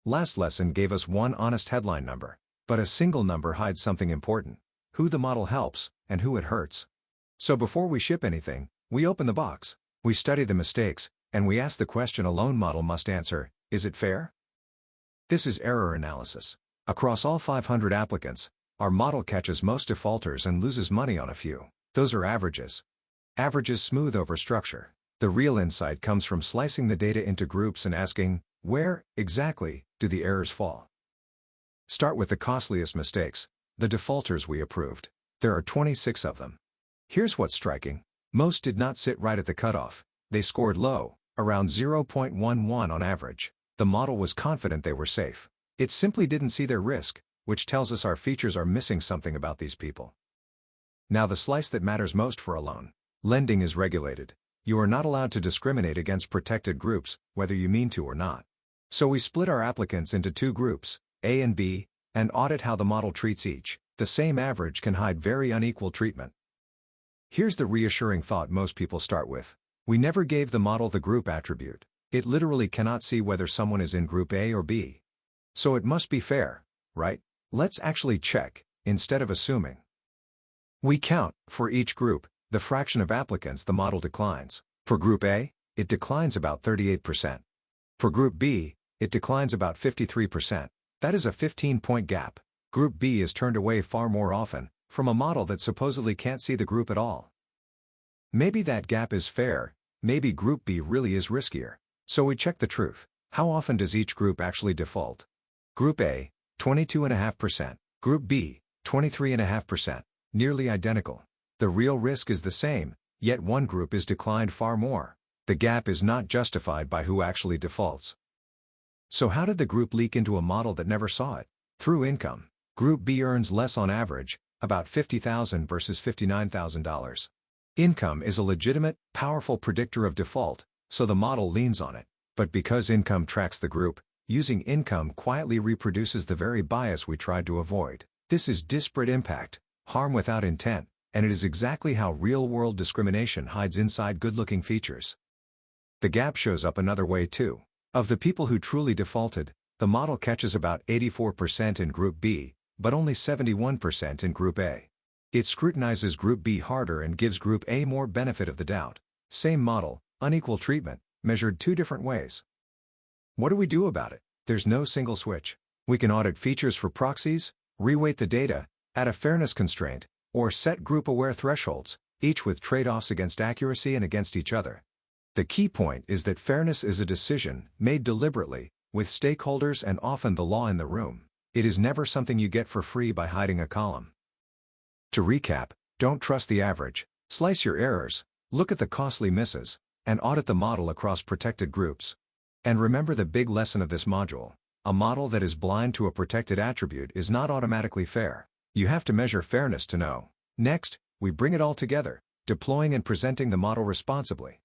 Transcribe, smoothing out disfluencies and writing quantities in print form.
Last lesson gave us one honest headline number, but a single number hides something important: who the model helps, and who it hurts. So before we ship anything, we open the box, we study the mistakes, and we ask the question a loan model must answer: is it fair? This is error analysis. Across all 500 applicants, our model catches most defaulters and loses money on a few. Those are averages. Averages smooth over structure. The real insight comes from slicing the data into groups and asking, where, exactly, do the errors fall? Start with the costliest mistakes, the defaulters we approved. There are 26 of them. Here's what's striking. Most did not sit right at the cutoff. They scored low, around 0.11 on average. The model was confident they were safe. It simply didn't see their risk, which tells us our features are missing something about these people. Now the slice that matters most for a loan. Lending is regulated. You are not allowed to discriminate against protected groups, whether you mean to or not. So we split our applicants into two groups, A and B, and audit how the model treats each. The same average can hide very unequal treatment. Here's the reassuring thought most people start with. We never gave the model the group attribute. It literally cannot see whether someone is in group A or B. So it must be fair, right? Let's actually check, instead of assuming. We count, for each group, the fraction of applicants the model declines. For group A, it declines about 38%. For group B, it declines about 53%. That is a 15-point gap. Group B is turned away far more often, from a model that supposedly can't see the group at all. Maybe that gap is fair, maybe group B really is riskier. So we check the truth. How often does each group actually default? Group A, 22.5%. Group B, 23.5%. Nearly identical. The real risk is the same, yet one group is declined far more. The gap is not justified by who actually defaults. So how did the group leak into a model that never saw it? Through income. Group B earns less on average, about $50,000 versus $59,000. Income is a legitimate, powerful predictor of default, so the model leans on it. But because income tracks the group, using income quietly reproduces the very bias we tried to avoid. This is disparate impact, harm without intent, and it is exactly how real-world discrimination hides inside good-looking features. The gap shows up another way too. Of the people who truly defaulted, the model catches about 84% in Group B, but only 71% in Group A. It scrutinizes Group B harder and gives Group A more benefit of the doubt. Same model, unequal treatment, measured two different ways. What do we do about it? There's no single switch. We can audit features for proxies, reweight the data, add a fairness constraint, or set group-aware thresholds, each with trade-offs against accuracy and against each other. The key point is that fairness is a decision made deliberately, with stakeholders and often the law in the room. It is never something you get for free by hiding a column. To recap, don't trust the average, slice your errors, look at the costly misses, and audit the model across protected groups. And remember the big lesson of this module: a model that is blind to a protected attribute is not automatically fair. You have to measure fairness to know. Next, we bring it all together, deploying and presenting the model responsibly.